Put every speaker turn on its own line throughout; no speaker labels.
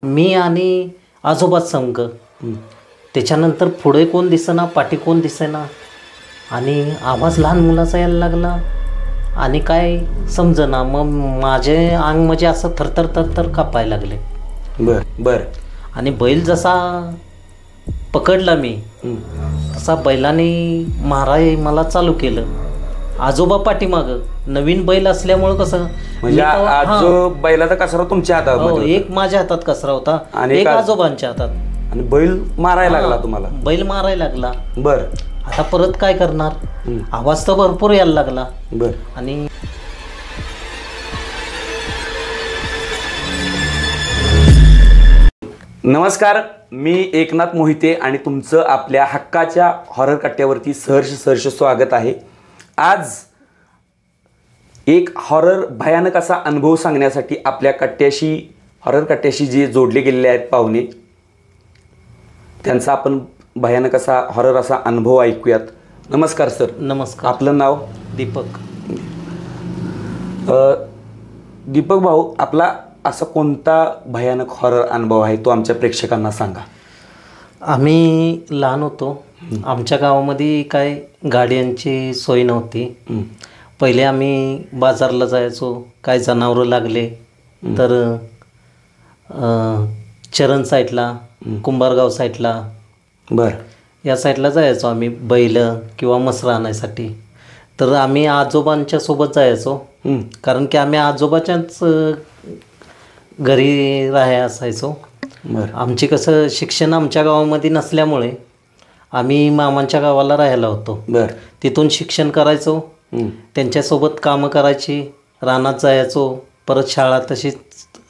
मी आणि आजोबाच संघ. त्याच्यानंतर पुढे कोण दिसेना, पाठी कोण दिसेना आणि आवाज लहान मुलाचा यायला लागला आणि काय समजेना. मग माझे अंग म्हणजे असं थरथर थरथर कापायला लागले.
बर.
आणि बैल जसा पकडला मी तसा बैलाने माराय मला चालू केलं. आजोबा पाठीमागं. नवीन बैल असल्यामुळं कसं
म्हणजे आजो बैलाचा कसरा तुमच्या हातात
हो, एक माझ्या हातात कसरा होता आणि एक आजोबांच्या हातात.
आणि बैल मारायला लागला तुम्हाला?
बैल मारायला लागला.
बर.
आता परत काय करणार, आवाज तर भरपूर यायला लागला.
बर.
आणि
नमस्कार, मी एकनाथ मोहिते आणि तुमचं आपल्या हक्काच्या हॉरर कट्ट्यावरती सहर्ष स्वागत आहे. आज एक हॉरर भयानक असा अनुभव सांगण्यासाठी आपल्या कट्ट्याशी, हॉरर कट्ट्याशी जे जोडले गेलेले आहेत पाहुणे, त्यांचा आपण भयानक असा हॉरर असा अनुभव ऐकूयात. नमस्कार सर.
नमस्कार.
आपलं नाव?
दीपक.
दीपक भाऊ, आपला असा कोणता भयानक हॉरर अनुभव आहे तो आमच्या प्रेक्षकांना सांगा.
आम्ही लहान होतो. आमच्या गावामध्ये काय गाड्यांची सोय नव्हती. पहिले आम्ही बाजारला जायचो. काय जनावरं लागले तर चरण साईडला, कुंभारगाव साईडला, या साईडला जायचो आम्ही बैल किंवा म्हसरं आणायसाठी. तर आम्ही आजोबांच्या सोबत जायचो, कारण की आम्ही आजोबाच्याच घरी राहायला असायचो. आमची कसं शिक्षण आमच्या गावामध्ये नसल्यामुळे आम्ही मामांच्या गावाला राहायला होतो. तिथून शिक्षण करायचो, त्यांच्यासोबत कामं करायची, रानात जायचो, परत शाळा तशीच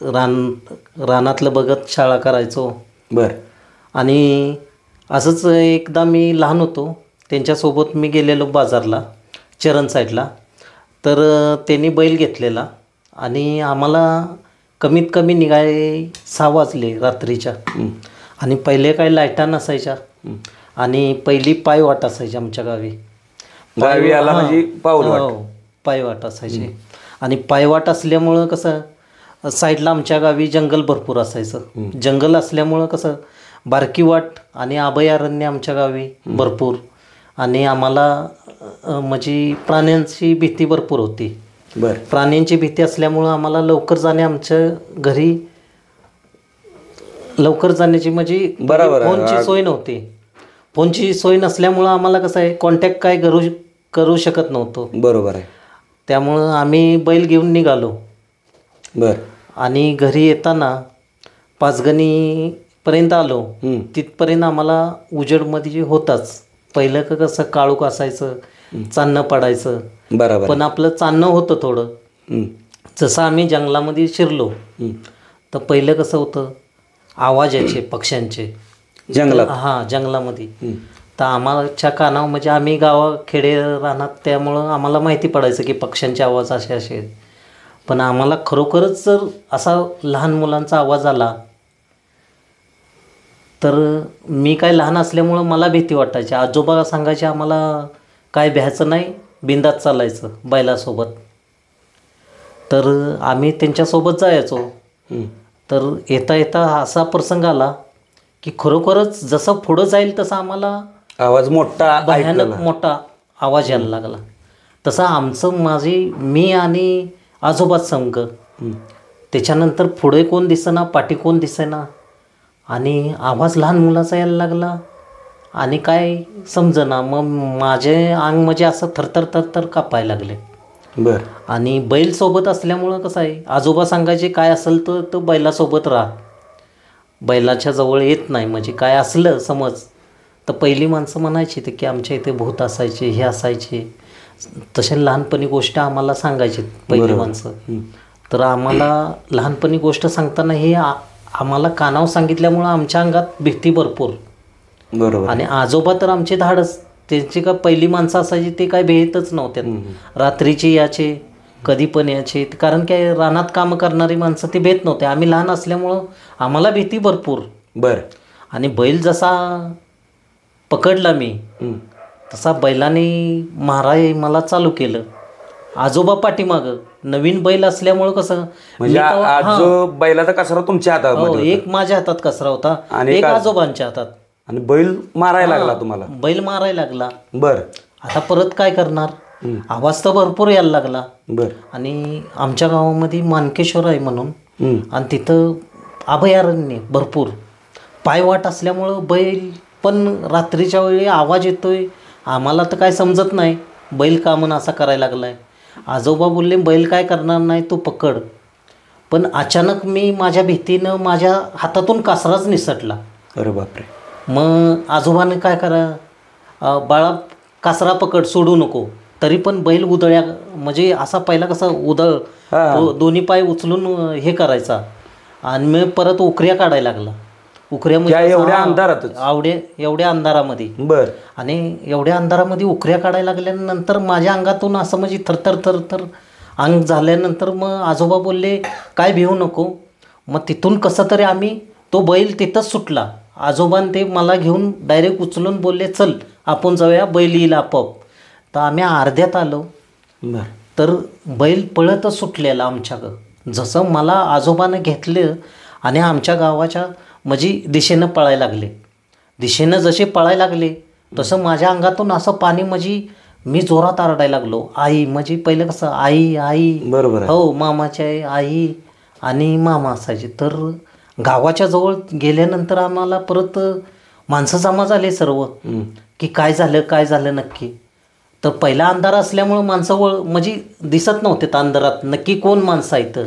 रानातलं बघत शाळा करायचो. आणि असंच एकदा मी लहान होतो, त्यांच्यासोबत मी गेलेलो बाजारला चरण साईडला. तर त्यांनी बैल घेतलेला आणि आम्हाला कमीत कमी निघाय 6 वाजले रात्रीच्या. आणि पहिले काही लाईटा नसायच्या आणि पहिली पायवाट असायची आमच्या गावी. पायवाट असायची. आणि पायवाट असल्यामुळं कसं साईडला आमच्या गावी जंगल भरपूर असायचं. जंगल असल्यामुळं कसं बारकी वाट आणि अभयारण्य आमच्या गावी भरपूर. आणि आम्हाला म्हणजे प्राण्यांची भीती भरपूर होती. प्राण्यांची भीती असल्यामुळं आम्हाला लवकर जाणे, आमच्या घरी लवकर जाण्याची म्हणजे फोनची सोय नव्हती. फोनची सोय नसल्यामुळं आम्हाला कसं आहे कॉन्टॅक्ट काय करू शकत नव्हतो.
बरोबर आहे.
त्यामुळं आम्ही बैल घेऊन निघालो. आणि घरी येताना पाचगणीपर्यंत आलो. तिथपर्यंत आम्हाला उजेडमध्ये होताच. पहिलं कसं काळोख असायचं, चांदणं पडायचं. पण आपलं चांदणं होतं थोडं. जसं आम्ही जंगलामध्ये शिरलो तर पहिलं कसं होतं, आवाज यायचे पक्ष्यांचे जंगलात. जंगलामध्ये. तर आम्हाच्या कानावर म्हणजे आम्ही गावाखेडे राहणार त्यामुळं आम्हाला माहिती पडायचं की पक्ष्यांचे आवाज असे आहेत. पण आम्हाला खरोखरच जर असा लहान मुलांचा आवाज आला तर मी काय लहान असल्यामुळं मला भीती वाटायची. आजोबा सांगायचे आम्हाला काय भ्यायचं नाही, बिंदात चालायचं बैलासोबत. तर आम्ही त्यांच्यासोबत जायचो. तर येता येता असा प्रसंग आला की खरोखरच जसं पुढं जाईल तसा आम्हाला
आवाज मोठा,
भयानक मोठा आवाज यायला लागला. तसा मी आणि आजोबाच संघ. त्याच्यानंतर पुढे कोण दिसेना, पाठी कोण दिसेना आणि आवाज लहान मुलाचा यायला लागला आणि काय समजेना. मग माझे अंग म्हणजे असं थरथर थरथर कापायला लागले. आणि बैल सोबत असल्यामुळं कसं आहे, आजोबा सांगायचे काय असेल तर तो बैलासोबत राहा, बैलाच्या जवळ येत नाही. म्हणजे काय असलं समज तर पहिली माणसं म्हणायची ते की आमच्या इथे भूत असायचे, हे असायचे. तसे लहानपणी गोष्ट आम्हाला सांगायची पहिली माणसं. तर आम्हाला लहानपणी गोष्ट सांगताना हे आम्हाला कानावर सांगितल्यामुळं आमच्या अंगात भीती भरपूर. आणि आजोबा तर आमचे धाडस, त्यांची का पहिली माणसं असायची ते काय भेटच नव्हत्या. रात्रीची याचे, कधी पण याचे, कारण काय रानात कामं करणारी माणसं ते भेट नव्हते. आम्ही लहान असल्यामुळं आम्हाला भीती भरपूर. आणि बैल जसा पकडला मी तसा बैलाने माराय मला चालू केलं. आजोबा पाठीमागं. नवीन बैल असल्यामुळं कसं
म्हणजे आज बैलाचा कसरा तुमच्या हातात,
एक माझ्या हातात कसरा होता आणि एक आजोबांच्या हातात.
आणि बैल मारायला लागला तुम्हाला?
बैल मारायला लागला.
बर.
आता परत काय करणार, आवाज तर भरपूर यायला लागला.
बर.
आणि आमच्या गावामध्ये मानकेश्वर आहे म्हणून, आणि तिथं अभयारण्य भरपूर पायवाट असल्यामुळं बैल पण रात्रीच्या वेळी आवाज येतोय. आम्हाला तर काय समजत नाही बैल का म्हणून असा करायला लागलाय. आजोबा बोलले बैल काय करणार नाही, तू पकड. पण अचानक मी माझ्या भीतीनं माझ्या हातातून कासराच निसटला.
अरे बापरे.
मग आजोबाने काय करा, बाळा कासरा पकड, सोडू नको. तरी पण बैल उदळ्या, म्हणजे असा पहिला कसा उदळ दोन्ही पाय उचलून हे करायचा, आणि मग परत उकऱ्या काढायला लागला. उकऱ्यामध्ये एवढ्या अंधारामध्ये.
बर.
आणि एवढ्या अंधारामध्ये उकऱ्या काढायला लागल्यानंतर माझ्या अंगातून असं म्हणजे थरथर थरथर अंग झाल्यानंतर मग आजोबा बोलले काय भिवू नको. मग तिथून कसं तरी आम्ही तो बैल तिथंच सुटला. आजोबान ते मला घेऊन डायरेक्ट उचलून बोलले चल आपण जाऊया, बैल येईल आपोआप. तर आम्ही अर्ध्यात आलो. तर बैल पळतच सुटलेला आमच्याकडं. जसं मला आजोबानं घेतलं आणि आमच्या गावाच्या म्हणजे दिशेनं पळायला लागले. दिशेनं जसे पळायला लागले तसं माझ्या अंगातून असं पाणी, म्हणजे मी जोरात आरडायला लागलो. आई, म्हणजे पहिलं कसं आई आई,
बरोबर,
हो मामाची आई आणि मामा असायचे. तर गावाच्या जवळ गेल्यानंतर आम्हाला परत माणसं जमा झाले सर्व, की काय झालं नक्की. तर पहिला अंधार असल्यामुळं माणसं म्हणजे दिसत नव्हते अंधारात नक्की कोण माणसं आहेत.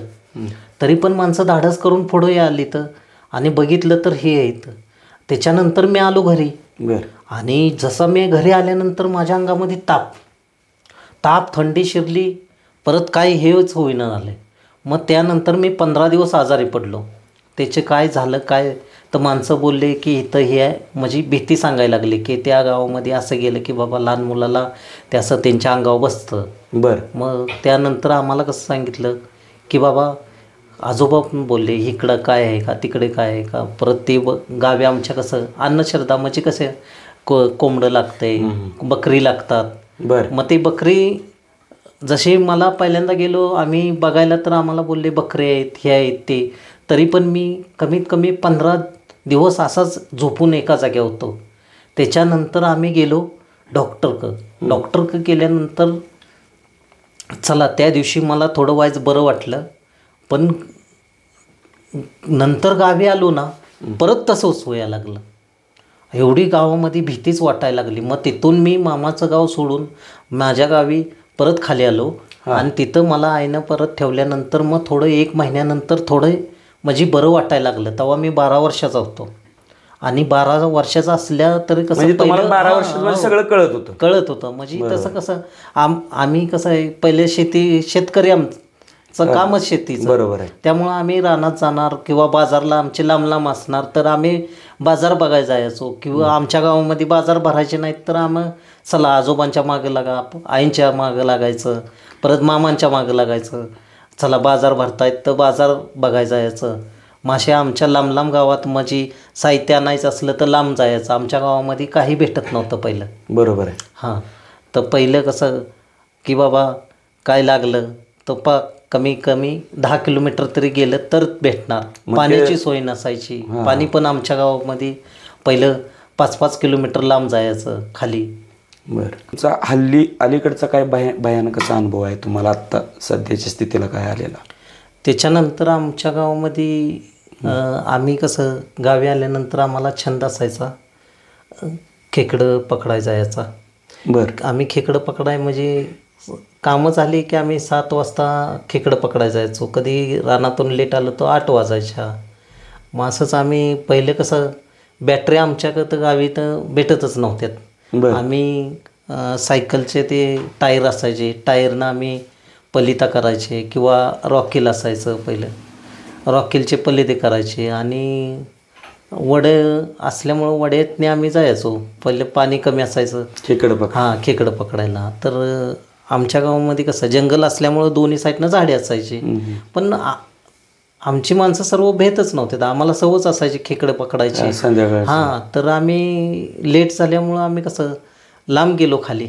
तरी पण माणसं धाडस करून पुढे आली तर, आणि बघितलं तर हे आहेत. त्याच्यानंतर मी आलो घरी. आणि जसं मी घरी आल्यानंतर माझ्या अंगामध्ये ताप थंडी शिरली, परत काही हेच होईना झाले. मग त्यानंतर मी 15 दिवस आजारी पडलो. त्याचे काय झालं काय, तर माणसं बोलले की इथं हे आहे, म्हणजे भीती सांगायला लागली की त्या गावामध्ये असं गेलं की बाबा लहान मुलाला ते असं त्यांच्या अंगावर बसतं. मग त्यानंतर आम्हाला कसं सांगितलं की बाबा आजोबा पण बोलले इकडं काय आहे का, तिकडे काय आहे का. परत ते गावी आमच्या कसं अन्नश्रद्धा, म्हणजे कसे कोंबडं लागतंय, बकरी लागतात. मग ते बकरी जसे मला पहिल्यांदा गेलो आम्ही बघायला, तर आम्हाला बोलले बकरे आहेत, हे आहेत ते. तरी पण मी कमीत कमी 15 दिवस असाच झोपून एका जाग्यावर होतो. त्याच्यानंतर आम्ही गेलो डॉक्टरकडं गेल्यानंतर चला त्या दिवशी मला थोडं वाईज बरं वाटलं. पण नंतर गावी आलो ना, परत तसंच व्हायला लागलं. एवढी गावामध्ये भीतीच वाटायला लागली. मग तिथून मी मामाचं गाव सोडून माझ्या गावी परत खाली आलो. आणि तिथं मला आईनं परत ठेवल्यानंतर मग थोडं 1 महिन्यानंतर थोडं म्हणजे बरं वाटायला लागलं. तेव्हा मी 12 वर्षाचा होतो. आणि 12 वर्षाचा असल्या तरी कसं
12 वर्षात सगळं
कळत होतं. म्हणजे तसं कसं आम्ही कसं आहे, पहिले शेतकरी आमचं कामच शेतीचं.
बरोबर आहे.
त्यामुळं आम्ही रानात जाणार किंवा बाजारला आमचे लांब असणार, तर आम्ही बाजार बघायला जायचो. किंवा आमच्या गावामध्ये बाजार भरायचे नाहीत तर आम्ही चला आजोबांच्या मागं लागा, आईंच्या मागं लागायचं, परत मामांच्या मागं लागायचं. चला बाजार भरतायत तर बाजार बघायला जायचं. मासे आमच्या लांब गावात म्हणजे साहित्य आणायचं असलं तर लांब जायचं. आमच्या गावामध्ये काही भेटत नव्हतं पहिलं.
बरोबर आहे.
हां. तर पहिलं कसं की बाबा काय लागलं तर कमी 10 किलोमीटर तरी गेलं तर भेटणार. पाण्याची सोय नसायची. पाणी पण आमच्या गावामध्ये पहिलं 5-5 किलोमीटर लांब जायचं खाली.
तुमचा हल्ली अलीकडचा काय भयानक असा अनुभव आहे तुम्हाला आत्ता सध्याच्या स्थितीला काय आलेला?
त्याच्यानंतर आमच्या गावामध्ये आम्ही कसं गावी आल्यानंतर आम्हाला छंद असायचा खेकडं पकडायचा याचा. आम्ही खेकडं पकडाय म्हणजे कामं झाली की आम्ही 7 वाजता खेकडं पकडायला जायचो. कधी रानातून लेट आलं तर 8 वाजायच्या. मग असंच आम्ही पहिले कसं बॅटरी आमच्याकडं गावी तर भेटतच नव्हत्यात. आम्ही सायकलचे ते टायर असायचे, टायरनं आम्ही पलिता करायचे किंवा रॉकेल असायचं पहिलं, रॉकेलचे पलिते करायचे. आणि वडे असल्यामुळं वड्यातने आम्ही जायचो. पहिले पाणी कमी असायचं खेकडं पकडायला. तर आमच्या गावामध्ये कसं जंगल असल्यामुळं दोन्ही साईडनं झाडे असायची. पण आमची माणसं सर्व भेटच नव्हते, तर आम्हाला सवच असायची खेकडं पकडायची. तर आम्ही लेट झाल्यामुळं आम्ही कसं लांब गेलो खाली.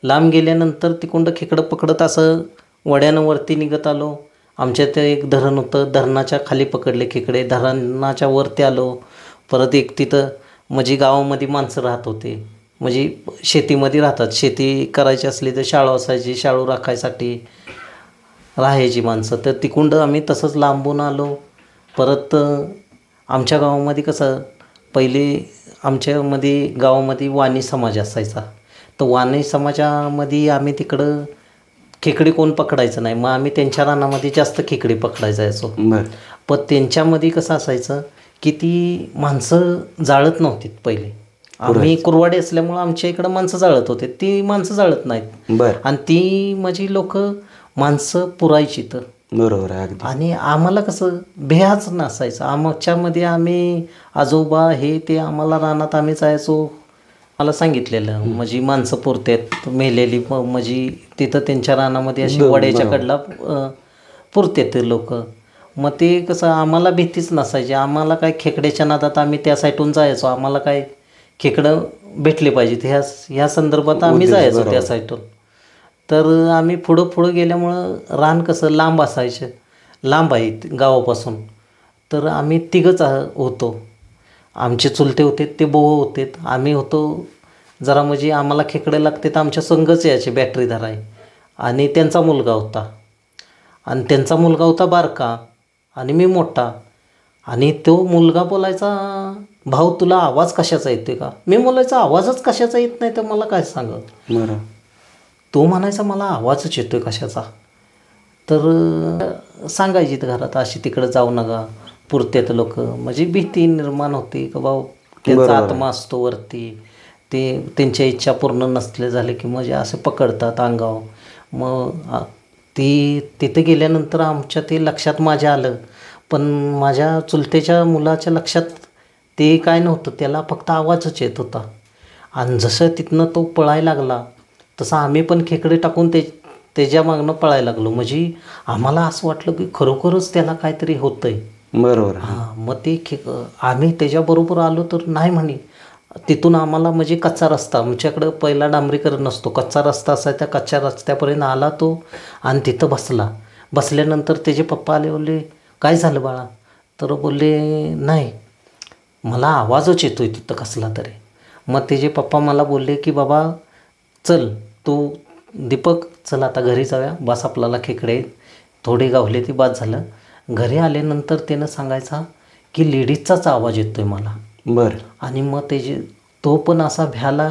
लांब गेल्यानंतर तिकडं खेकडं पकडत असं वड्यानं वरती निघत आलो. आमच्या ते एक धरण होतं, धरणाच्या खाली पकडले खेकडे, धरणाच्या वरती आलो. परत एक तिथं म्हणजे गावामध्ये माणसं राहत होते, म्हणजे शेतीमध्ये राहतात, शेती करायची असली तर शाळू असायची, शाळू राखायसाठी राहायची माणसं. तर तिकडं आम्ही तसंच लांबून आलो. परत आमच्या गावामध्ये कसं पहिले आमच्यामध्ये गावामध्ये वाणी समाज असायचा. तर वाणी समाजामध्ये आम्ही तिकडं खेकडे कोण पकडायचं नाही, मग आम्ही त्यांच्या रानामध्ये जास्त खेकडे पकडायला जायचो. पण त्यांच्यामध्ये कसं असायचं की ती माणसं जाळत नव्हती पहिले. आम्ही कुरवाडी असल्यामुळं आमच्या इकडं माणसं जाळत होते, ती माणसं जाळत नाहीत. आणि ती माझी लोक माणसं पुरायची तर
बरोबर आहे.
आणि आम्हाला कसं भ्याच नसायचं. आमच्यामध्ये आम्ही आजोबा हे ते आम्हाला रानात आम्ही जायचो. मला सांगितलेलं म्हणजे माणसं पुरतात मेलेली, म्हणजे तिथं त्यांच्या रानामध्ये अशी वड्याच्या कडला पुरतात ते लोक. मग ते कसं आम्हाला भीतीच नसायची. आम्हाला काय खेकड्याच्या नादात आम्ही त्या साईडून जायचो. आम्हाला काय खेकडं भेटले पाहिजेत ह्या संदर्भात आम्ही जायचो त्या साईडून. तर आम्ही पुढं गेल्यामुळं रान कसं लांब असायचं, लांब आहे गावापासून. तर आम्ही तिघंच होतो. आमचे चुलते होते, ते बोव होते, आम्ही होतो. जरा म्हणजे आम्हाला खेकडे लागते तर आमच्या संघच यायचे बॅटरी धराय. आणि त्यांचा मुलगा होता, आणि त्यांचा मुलगा होता बारका आणि मी मोठा. आणि तो मुलगा बोलायचा, भाऊ तुला आवाज कशाचा येतोय का? मी बोलायचा आवाजच कशाचा येत नाही तर मला काय सांग. तो म्हणायचा मला आवाजच येतोय कशाचा. तर सांगायची घरात अशी तिकडं जाऊ नका, पुरत्यात लोक, म्हणजे भीती निर्माण होती का भाऊ त्यांचा आत्मा असतो वरती, ते त्यांच्या इच्छा पूर्ण नसले झाले की म्हणजे असे पकडतात अंगावर. मग तिथे गेल्यानंतर आमच्या ते लक्षात माझ्या आलं, पण माझ्या चुलतेच्या मुलाच्या लक्षात ते काय नव्हतं, त्याला फक्त आवाजच येत होता. आणि जसं तिथनं तो पळायला लागला तसं आम्ही पण खेकडे टाकून त्याच्या मागनं पळायला लागलो. म्हणजे आम्हाला असं वाटलं की खरोखरच त्याला काहीतरी होतंय.
बरोबर.
मग ते आम्ही त्याच्याबरोबर आलो तर नाही म्हणे. तिथून आम्हाला म्हणजे कच्चा रस्ता, आमच्याकडं पहिला डांबरीकरण नसतो, कच्चा रस्ता असायचा. त्या कच्च्या रस्त्यापर्यंत आला तो आणि तिथं बसला. बसल्यानंतर त्याचे पप्पा आले, बोलले काय झालं बाळा? तर बोलले नाही मला आवाजच येतोय तिथं कसला तरी. मग त्याचे पप्पा मला बोलले की बाबा चल तू दीपक चल आता घरी जाऊया, बस आपल्याला खेकडे थोडे गावले ती बाद झालं. घरी आल्यानंतर त्यानं सांगायचा की लेडीजचाच आवाज येतोय मला.
बरं.
आणि मग तो पण असा भ्याला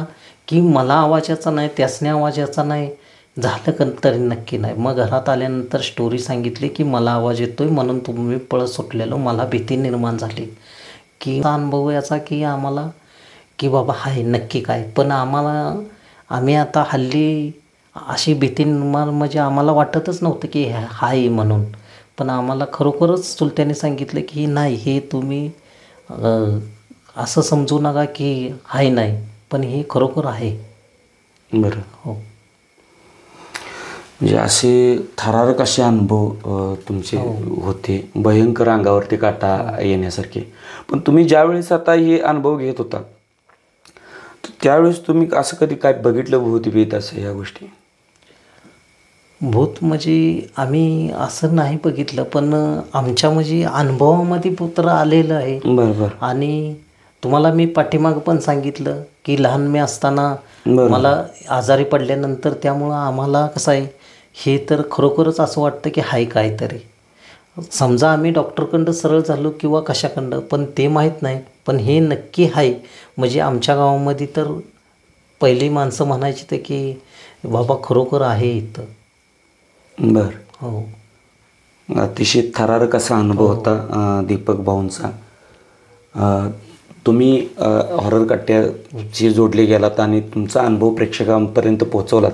की मला आवाज याचा नाही, त्यासने आवाज याचा नाही, झालं तरी नक्की नाही. मग घरात आल्यानंतर स्टोरी सांगितली की मला आवाज येतोय म्हणून तुम्ही पळत सुटलेलो, मला भीती निर्माण झाली. की अनुभव याचा की आम्हाला की बाबा हाय नक्की काय. पण आम्ही आता हल्ली अशी भीती निर्माण म्हणजे आम्हाला वाटतच नव्हतं की हाय म्हणून. पण आम्हाला खरोखरच चुलत्याने सांगितलं की नाही हे तुम्ही असं समजू नका की हाय नाही, पण हे खरोखर आहे.
बरं.
हो.
म्हणजे असे थरारक असे अनुभव तुमचे होते, भयंकर अंगावरती काटा येण्यासारखे. पण तुम्ही ज्यावेळेस आता हे अनुभव घेत होता त्यावेळेस तुम्ही असं कधी काय बघितलं भूतभीत असं या गोष्टी?
भूत म्हणजे आम्ही असं नाही बघितलं, पण आमच्या म्हणजे अनुभवामध्ये पुत्र आलेलं आहे.
बरोबर.
आणि तुम्हाला मी पाठीमागं पण सांगितलं की लहान मी असताना मला आजारी पडल्यानंतर त्यामुळं आम्हाला कसं आहे हे तर खरोखरच असं वाटतं की हाय काहीतरी. समजा आम्ही डॉक्टरकडं सरळ झालो किंवा कशाकडं, पण ते माहीत नाही, पण हे नक्की आहे. म्हणजे आमच्या गावामध्ये तर पहिली माणसं म्हणायची ते की बाबा खरोखर आहे इथं.
बरं.
हो.
अतिशय थरारक असा अनुभव होता दीपक भाऊंचा. तुम्ही हॉरर कट्ट्याशी जोडले गेलात आणि तुमचा अनुभव प्रेक्षकांपर्यंत पोहोचवलात,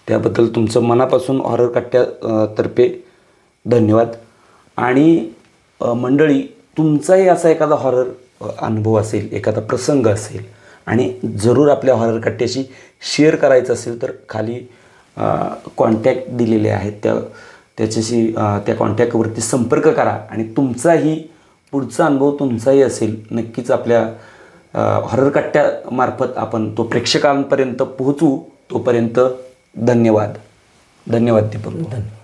त्याबद्दल तुमचं मनापासून हॉरर कट्ट्यातर्फे धन्यवाद. आणि मंडळी, तुमचाही असा एखादा हॉरर अनुभव असेल, एखादा प्रसंग असेल आणि जरूर आपल्या हॉरर कट्ट्याशी शेअर करायचं असेल तर खाली कॉन्टॅक्ट दिलेले आहेत, त्याच्याशी त्या कॉन्टॅक्टवरती संपर्क करा. आणि तुमचाही पुढचा अनुभव तुमचाही असेल नक्कीच आपल्या हॉरर कट्ट्यामार्फत आपण तो प्रेक्षकांपर्यंत पोहोचू. तोपर्यंत धन्यवाद. धन्यवाद दीपक.
धन्यवाद.